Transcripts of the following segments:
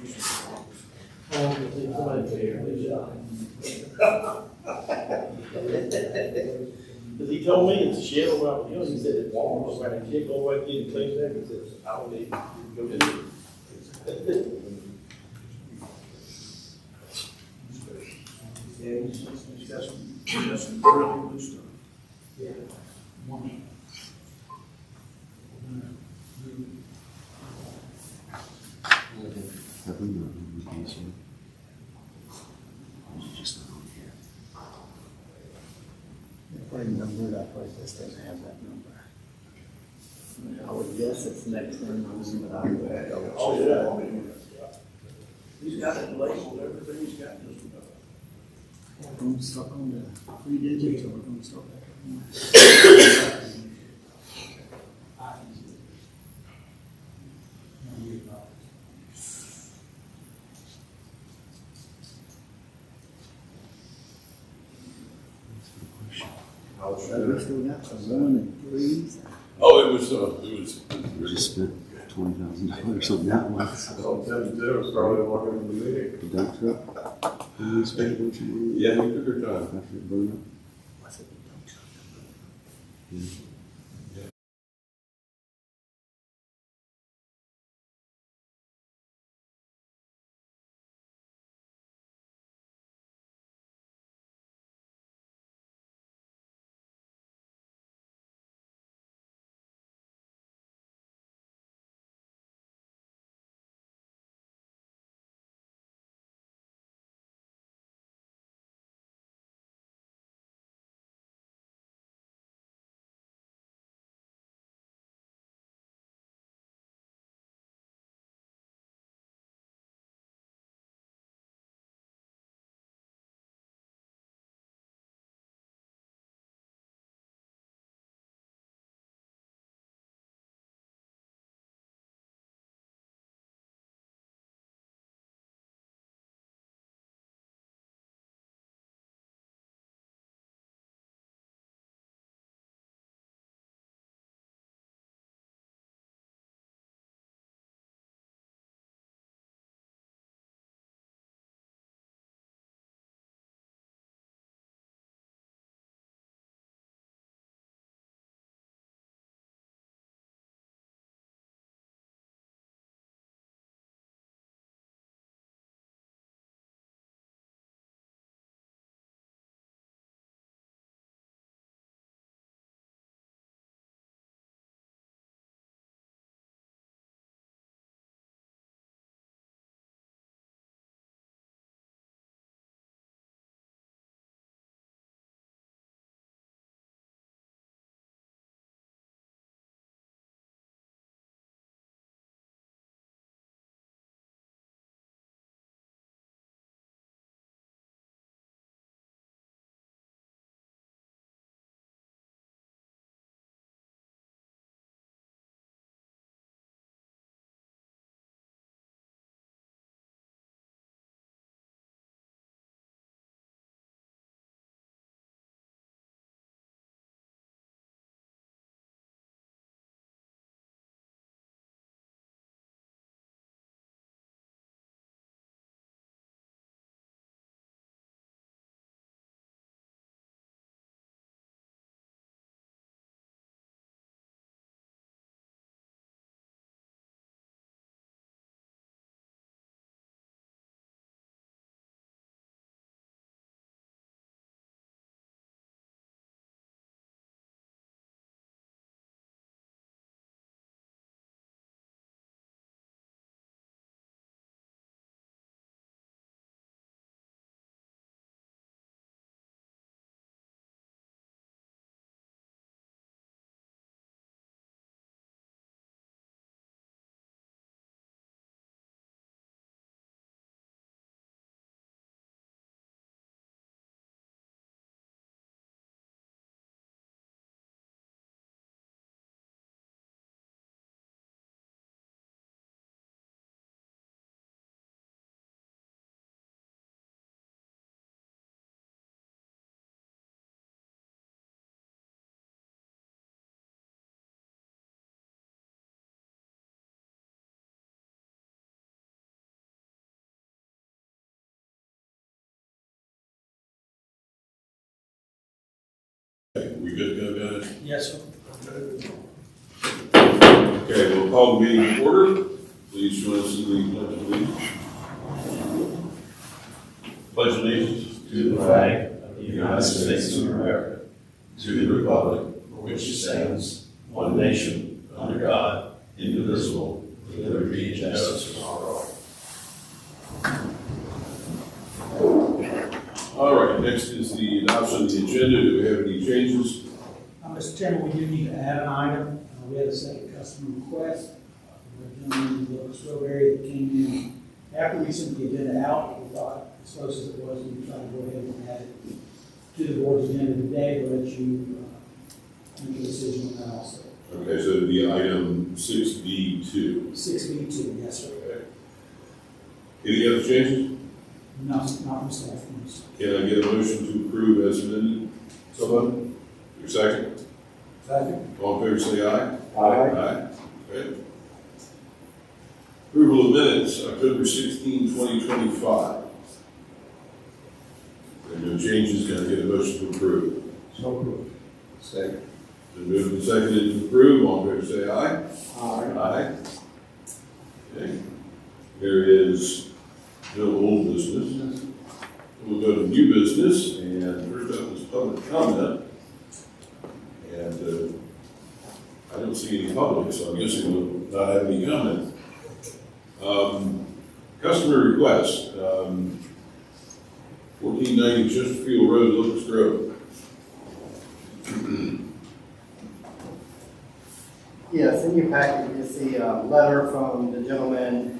Because he told me it's a shed over out here, he said it's warm, so I can't go right there and clean that, he says, I don't need to go to it. Yeah, he's got some really good stuff. Have we not moved these yet? Or is it just not on here? If I number that place, this doesn't have that number. I would guess it's next one, but I would double Oh, check. yeah. He's got it labeled, everything he's got just about. We're going to start on the 3 digits, or we're going to start back at 1. We still got some 1 and 3s. Oh, it was We just spent $20,000 on that one. I'll tell you, there was probably walking in the meeting. The dump truck. And we spent a bunch of money. Yeah, we took our time. After it burned up. Was it the dump truck? Yeah. Okay, we good to go, guys? Yes, sir. Okay, we'll call the meeting to order. Please join us in the pledge of allegiance. Pledge allegiance To the flag of the United States of America, to the republic for which it stands, one nation, under God, indivisible, with liberty and justice for all. All right, next is the adoption of the agenda. Do we have any changes? Mr. Chairman, we do need to add an item. We had a second customer request. A gentleman in the Strawberry that came in after we sent the agenda out. We thought, as close as it was, we tried to go ahead and add it to the board's agenda today to let you make a decision on that also. Okay, so the item 6B2. 6B2, yes, sir. Okay. Any other changes? No, not from staff. please. Can I get a motion to approve as amended? So moved. Your second? Second. All in favor, say aye. Aye. Okay. Approval of minutes, October 16, 2025. There are no changes. Can I get a motion to approve? So approved. Second. Been moved and seconded to approve. All in favor, say aye. Aye. Okay. There is no old business. We'll go to new business, and first up is public comment. And I don't see any public, so I'm guessing we'll not have any comment. Customer request, 1490 Chesterfield Road, Locust Grove. Yes, in your packet, you see a letter from the gentleman.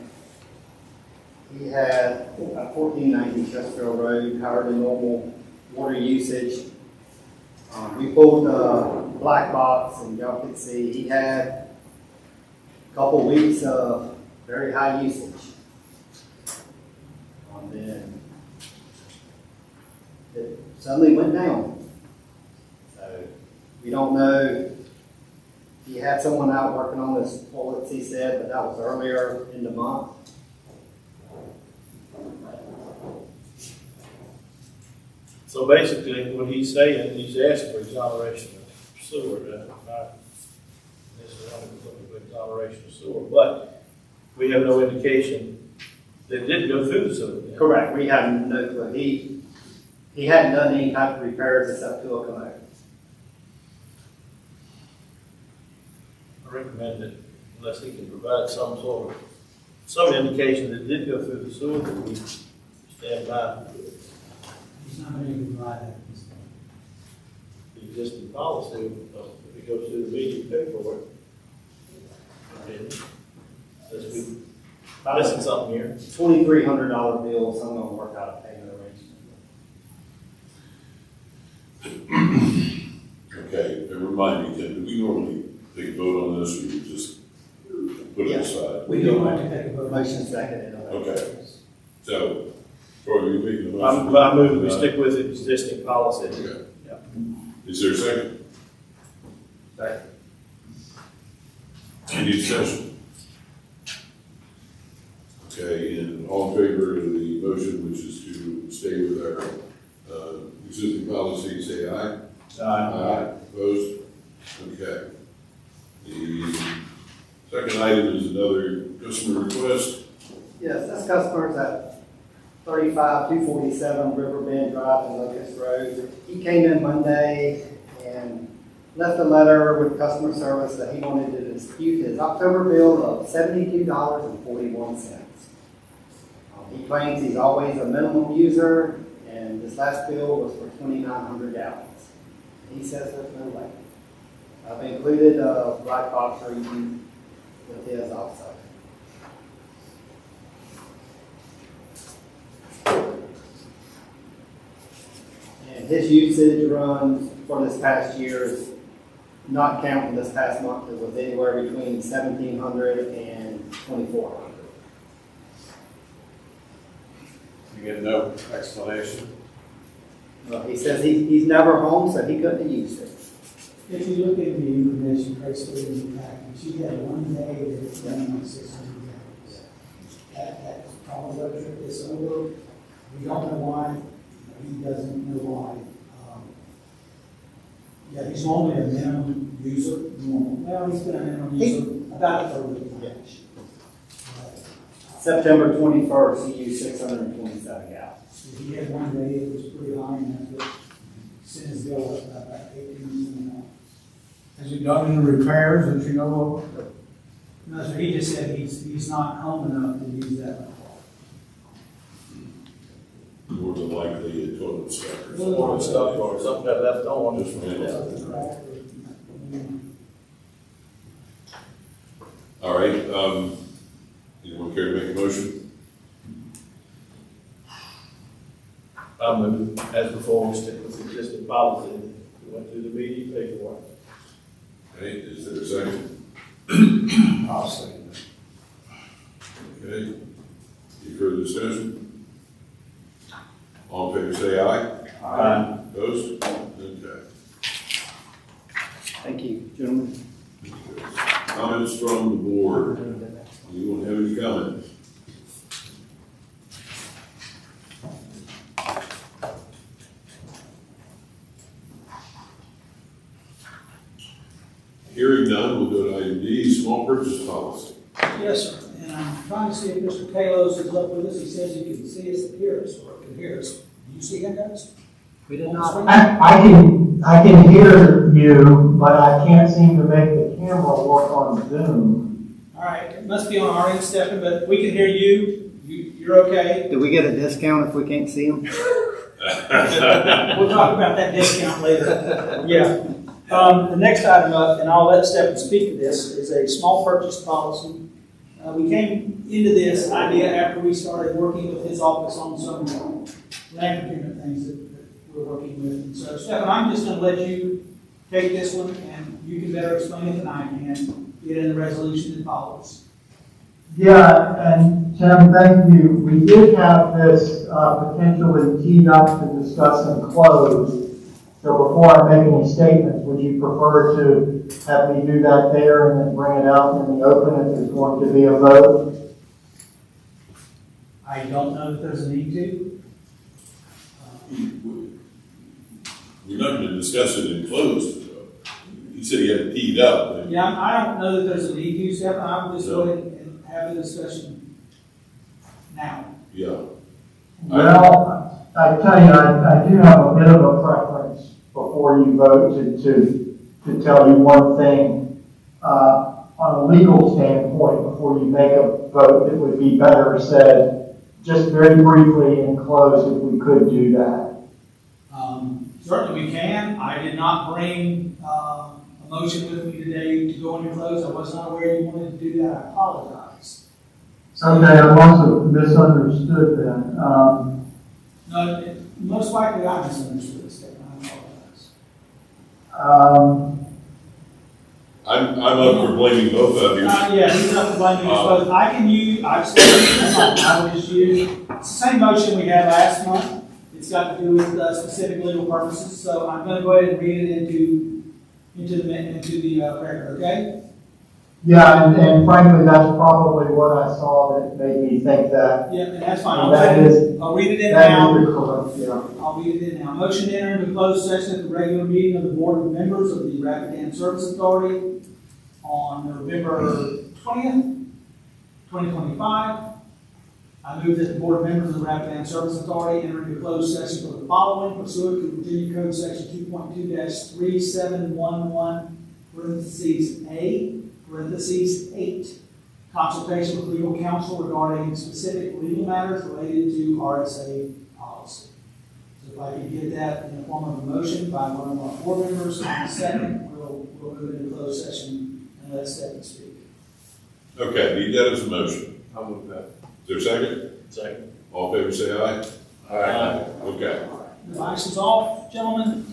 He had 1490 Chesterfield Road, higher than normal water usage. We pulled the black box and y'all could see he had a couple weeks of very high usage. And then it suddenly went down. So we don't know. He had someone out working on his toilets, he said, but that was earlier in the month. So basically, what he's saying, he's asking for exoneration of sewer, not necessarily looking for exoneration of sewer, but we have no indication that it did go through the sewer. Correct, we have no clue. He hadn't done any type of repairs except to a commode. I recommend that unless he can provide some indication that it did go through the sewer, that we stand by He's not going to provide that. at this point. the existing policy. If it goes through the media, you pay for it. And unless we missing something here. $2,300 bill, so I'm gonna work out a payment arrangement. Okay, and remind me, Tim, do we normally take a vote on this, or you just put it Yeah. aside? We do want to take a vote. Motion seconded. Okay. So, Troy, you making a motion? I move that we stick with the existing policy. Okay. Yeah. Is there a second? Second. Any discussion? Okay, and all in favor of the motion, which is to stay with our existing policy, say aye. Aye. Opposed? Okay. The second item is another customer request. Yes, this customer's at 35247 Riverbend Drive in Locust Road. He came in Monday and left a letter with customer service that he wanted to dispute his October bill of $72.41. He claims he's always a minimum user, and this last bill was for 2,900 gallons. He says there's no way. I've included a black box reading with his also. And his usage runs for this past year, is not counting this past month, it was anywhere between 1,700 and 2,400. You get no explanation? Well, he says he's never home, so he couldn't have used it. If you look at the information, basically in the package, you had one day that it's running on 600 gallons. That's probably what took this over. We don't know why. He doesn't know why. Yeah, he's normally a minimum user, well, he's been a minimum user about a third of the time. September 21st, he used 627 gallons. If he had one day, it was pretty high, and that's what sent his bill up about 18%. Has he done any repairs that you know of? No, so he just said he's not home enough to use that much water. More than likely a toilet sucker. Or stuff, or something that left on, just ran out. All right, anyone care to make a motion? I move, as before, we stick with existing policy. We went through the meeting, paid for it. Okay, is there a second? I'll say that. Okay. Any further discussion? All in favor, say aye. Aye. Opposed? Okay. Thank you, gentlemen. Comments from the board? Anyone have any comments? Hearing none, we'll go to item D, small purchase policy. Yes, sir, and I'm trying to see if Mr. Kalos is up with us. He says he can see us, hear us, or can hear us. Do you see him, guys? We did not. I can hear you, but I can't seem to make the camera work on Zoom. All right, it must be on our end, Stephen, but we can hear you. You're okay. Did we get a discount if we can't see him? We'll talk about that discount later. Yeah. The next item up, and I'll let Stephen speak to this, is a small purchase policy. We came into this idea after we started working with his office on some land procurement things that we're working with. And so, Stephen, I'm just going to let you take this one, and you can better explain it than I can. Get in the resolution that follows. Yeah, and Tim, thank you. We did have this potentially teed up to discuss and close. So before I make any statements, would you prefer to have me do that there and then bring it out in the open if there's going to be a vote? I don't know that there's a need to. We're not going to discuss it in closed. He said he had it teed up. Yeah, I don't know that there's a need to, Stephen. I would just go ahead and have the discussion now. Yeah. Well, I tell you, I do have a bit of a preference before you vote to tell you one thing. On a legal standpoint, before you make a vote, it would be better said just very briefly in close if we could do that. Certainly we can. I did not bring a motion with me today to go into close. I was not aware you wanted to do that. I apologize. Okay, I must have misunderstood then. No, most likely I misunderstood this statement. I apologize. I'm up for blaming both of you. Yeah, he's up to blaming us both. I can use, I will just use, it's the same motion we had last month. It's got to do with specific legal purposes, so I'm going to go ahead and read it into the record, okay? Yeah, and frankly, that's probably what I saw that made me think that. Yeah, and that's fine. I'll read it in That now. is correct, yeah. I'll read it in now. Motion to enter into closed session at the regular meeting of the Board of Members of the Rapidan Service Authority on November 20th, 2025. I move that the Board of Members of the Rapidan Service Authority enter into closed session for the following pursuant to Virginia Code Section 2.2-3711, parentheses A, parentheses 8, consultation with legal counsel regarding specific legal matters related to RSA policy. So if I can get that in the form of a motion by one of our board members on a second, we'll move into closed session and let Stephen speak. Okay, need that as a motion. I'll move that. Is there a second? Second. All in favor, say aye. Aye. Okay. Devices off, gentlemen.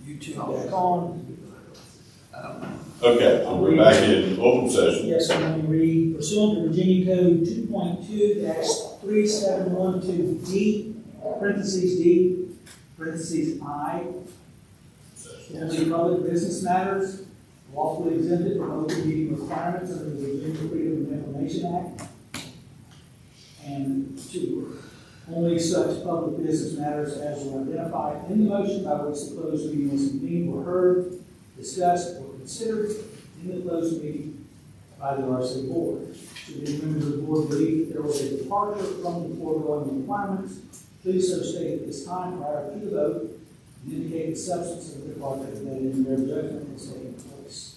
YouTube back on. Okay, so we're back in open session. Yes, I'm going to read pursuant to Virginia Code 2.2-3 3712D, parentheses D, parentheses I. Only public business matters lawfully exempted from open meeting requirements under the Virginia Freedom of Information Act. And 2, only such public business matters as were identified in the motion by which the closed meeting was convened were heard, discussed, or considered in the closed meeting by the RC Board. Should any members of the board believe that there was a departure from the foregoing requirements, please so state at this time prior to the vote and indicate the substance of the departure that in their judgment has taken place.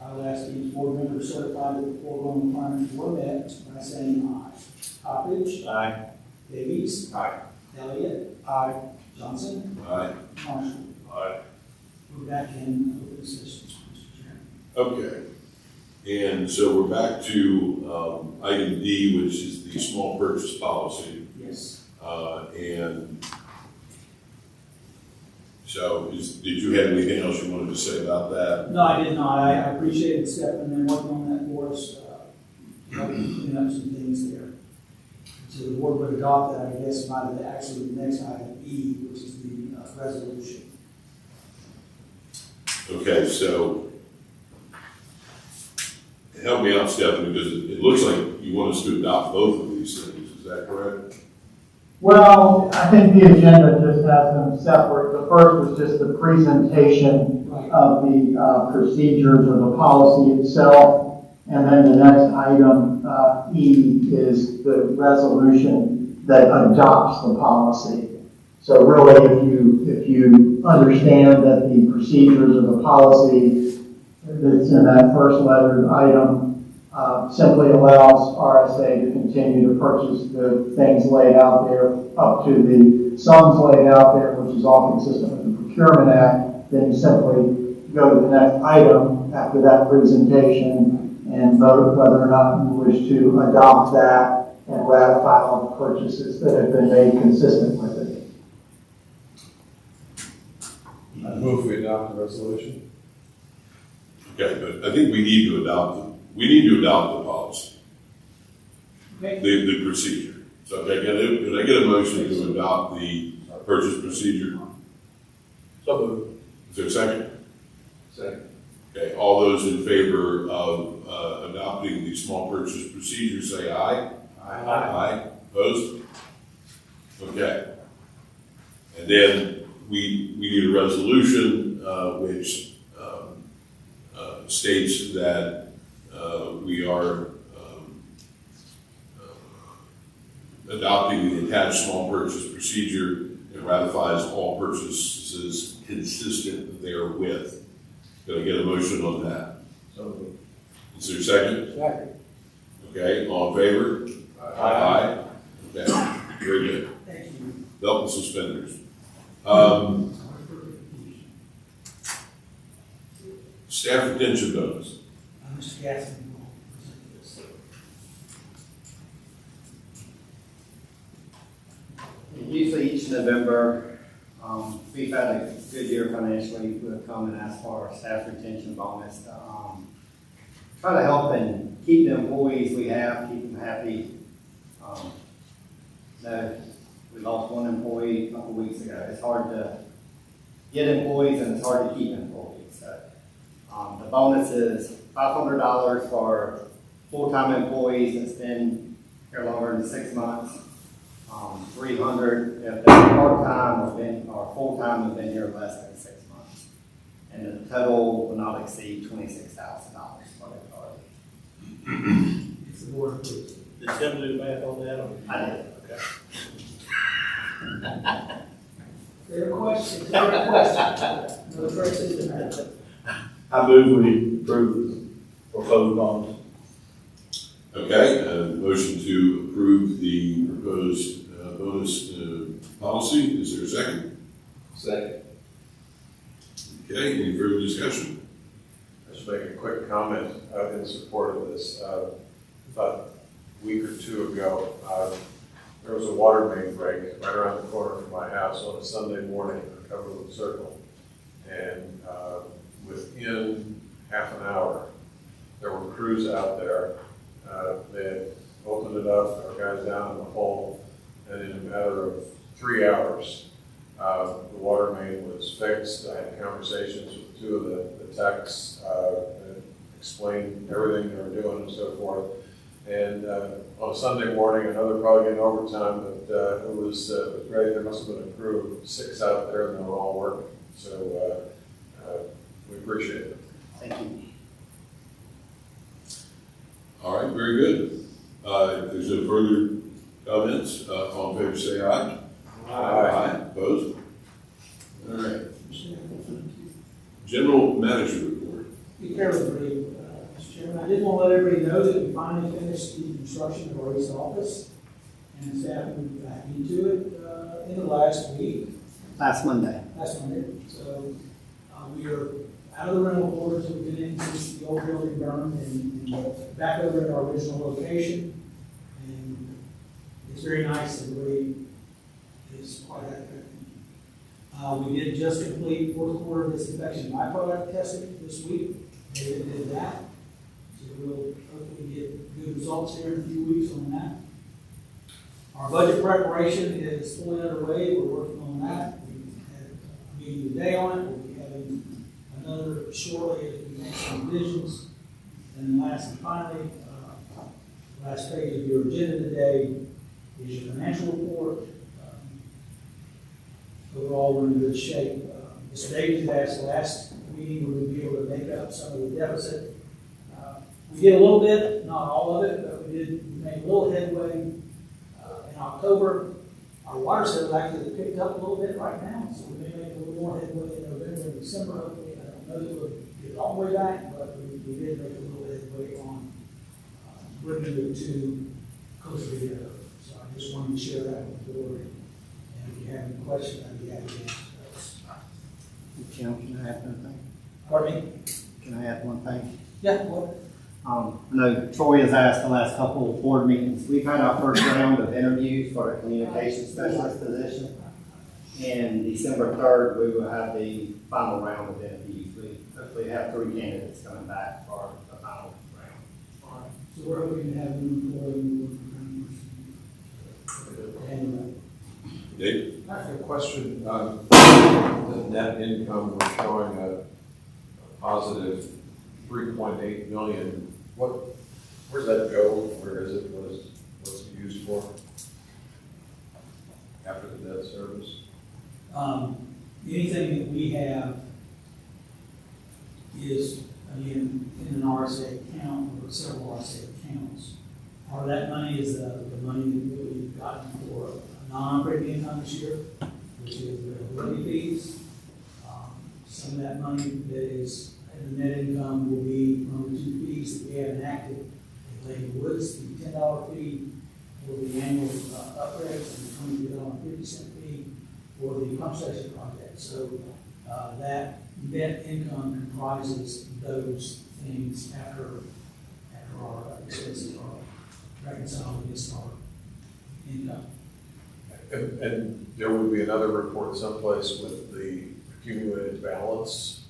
I will ask each board member to certify that the foregoing requirements were met by saying aye. Coppedge. Aye. Davies. Aye. Elliott. Aye. Johnson. Aye. Marshall. Aye. We're back in open session, Mr. Chairman. Okay. And so we're back to item D, which is the small purchase policy. Yes. And so did you have anything else you wanted to say about that? No, I did not. I appreciated Stephen and working on that for us, helping clean up some things there. So the board would adopt that, I guess, by the actually the next item, E, which is the resolution. Okay, so help me out, Stephanie, because it looks like you want us to adopt both of these things. Is that correct? Well, I think the agenda just has them separate. The first was just the presentation Right. of the procedures of the policy itself. And then the next item, E, is the resolution that adopts the policy. So really, if you understand that the procedures of the policy that's in that first lettered item simply allows RSA to continue to purchase the things laid out there up to the sums laid out there, which is all consistent with the Procurement Act, then you simply go to the next item after that presentation and vote whether or not you wish to adopt that and ratify all the purchases that have been made consistent with it. I move we adopt the resolution. Okay, but I think we need to adopt the policy, Okay. the procedure. So did I get a motion to adopt the purchase procedure? So moved. Is there a second? Second. Okay, all those in favor of adopting the small purchase procedure, say aye. Aye. Opposed? Okay. And then we need a resolution which states that we are adopting the attached small purchase procedure and ratifies all purchases consistent therewith. Can I get a motion on that? So moved. Is there a second? Second. Okay, all in favor? Aye. Okay, very good. Thank you. Belt and suspenders. Staff retention bonus. Mr. Gadsden will present this. Usually each November, we've had a good year financially. We'll come and ask for our staff retention bonus to try to help and keep the employees we have, keep them happy. We lost one employee a couple weeks ago. It's hard to get employees and it's hard to keep employees. So the bonus is $500 for full-time employees that's been here longer than 6 months. $300 if they're part-time or full-time have been here less than 6 months. And the total will not exceed $26,000 for the party. It's the board approved. Did Tim do the math on that? Or? I did. Okay. Fair question, fair question. No question to that. I move we approve the proposed bonus. Okay, motion to approve the proposed bonus policy. Is there a second? Second. Okay, any further discussion? I should make a quick comment in support of this. About a week or two ago, there was a water main break right around the corner from my house on a Sunday morning on Cumberland Circle. And within half an hour, there were crews out there. They had opened it up, our guys down in the hole, and in a matter of 3 hours, the water main was fixed. I had conversations with two of the techs, and explained everything they were doing and so forth. And on a Sunday morning, I know they're probably getting overtime, but it was great. There must have been a crew of 6 out there, and they were all working. So we appreciate it. Thank you. All right, very good. If there's no further comments, all in favor say aye. Aye. Opposed? All right. General manager report. Be fairly brief, Mr. Chairman. I did want to let everybody know that we finally finished the construction of our east office, and staff moved back into it in the last week. Last Monday. Last Monday. So we are out of the rental quarters that we've been in since the old building burned, and back over at our original location. And it's very nice. Everybody is quite happy. We did just complete fourth quarter disinfection byproduct testing this week. They did that. So we'll hopefully get good results here in a few weeks on that. Our budget preparation is fully underway. We're working on that. We had a meeting today on it. We'll be having another shortly as we make some revisions. And last and finally, last page of your agenda today is your financial report. Overall, we're in good shape. Mr. Davies asked last meeting, we would be able to make up some of the deficit. We did a little bit, not all of it, but we did make a little headway in October. Our water sales actually picked up a little bit right now, so we may make a little more headway in November and December. Hopefully, I don't know that we'll get it all the way back, but we did make a little headway on bringing the two closer together. So I just wanted to share that with the board. And if you have any questions, I'd be happy to answer those. Can I add one thing? Pardon me? Can I add one thing? Yeah, what? I know Troy has asked the last couple of board meetings. We've had our first round of interviews for a communication specialist position. And December 3rd, we will have the final round of interviews. We hopefully have 3 candidates coming back for the final round. All right. So we're hoping to have them employed. Dave? I have a question. The net income, we're showing a positive 3.8 million. Where's that go? Where is it? What's it used for? After the debt service? Anything that we have is, again, in an RSA account or several RSA accounts. Part of that money is the money that we've gotten for non-operating income this year, which is the levy fees. Some of that money that is in the net income will be from the 2 fees that we have enacted in Lady Woods, the $10 fee for the annual upgrades and the $22.50 fee for the pump station project. So that net income comprises those things after our expenses are reconciled against our income. And there would be another report someplace with the accumulated balance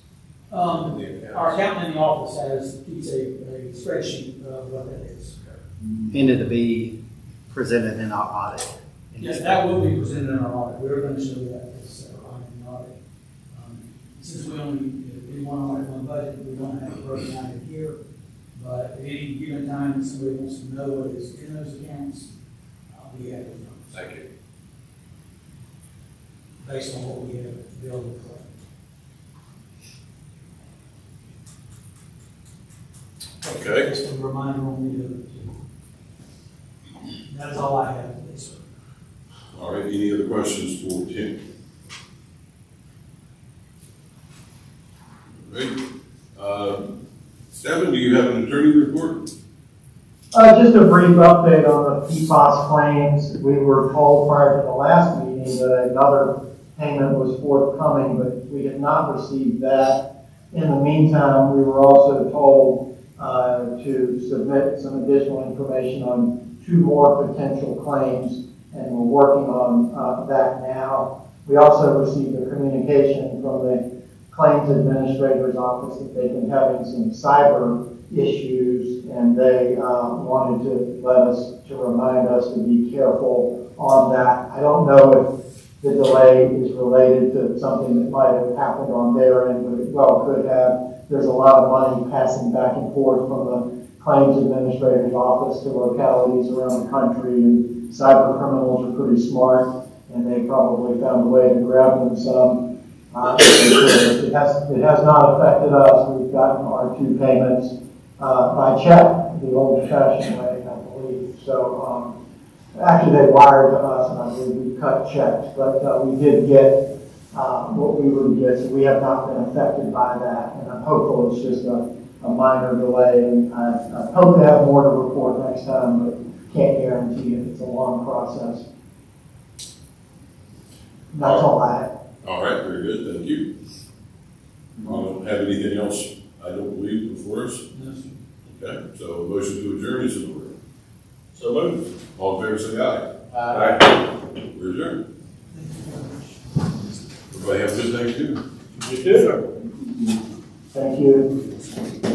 in the accounts? Our accountant in the office keeps a spreadsheet of what that is. Ended to be presented in our audit. Yes, that will be presented in our audit. We're going to show that as in the audit. Since we only do one audit, one budget, we don't have it broken out in here. But at any given time, if somebody wants to know what is in those accounts, we have those numbers. Thank you. Based on what we have available for. Okay. Just a reminder on me to. That's all I have today, sir. All right, any other questions for Tim? All right. Stephen, do you have an attorney report? Just a brief update on the PFAS claims. We were told prior to the last meeting that another payment was forthcoming, but we had not received that. In the meantime, we were also told to submit some additional information on 2 more potential claims, and we're working on that now. We also received a communication from the claims administrator's office that they've been having some cyber issues, and they wanted to remind us to be careful on that. I don't know if the delay is related to something that might have happened on their end, but it well could have. There's a lot of money passing back and forth from the claims administrator's office to localities around the country, and cyber criminals are pretty smart, and they probably found a way to grab them some. It has not affected us. We've gotten our 2 payments by check, the old-fashioned way, I believe. So actually, they wired to us, and I believe we cut checks, but we did get what we would get. So we have not been affected by that, and I'm hopeful it's just a minor delay. And I hope to have more to report next time, but can't guarantee it. It's a long process. That's all I have. All right, very good, thank you. We don't have anything else, I don't believe, before us. Okay, so a motion to adjourn is in order. So moved. All in favor, say aye. Aye. We're adjourned. Everybody have a good Thanksgiving. You too. Thank you.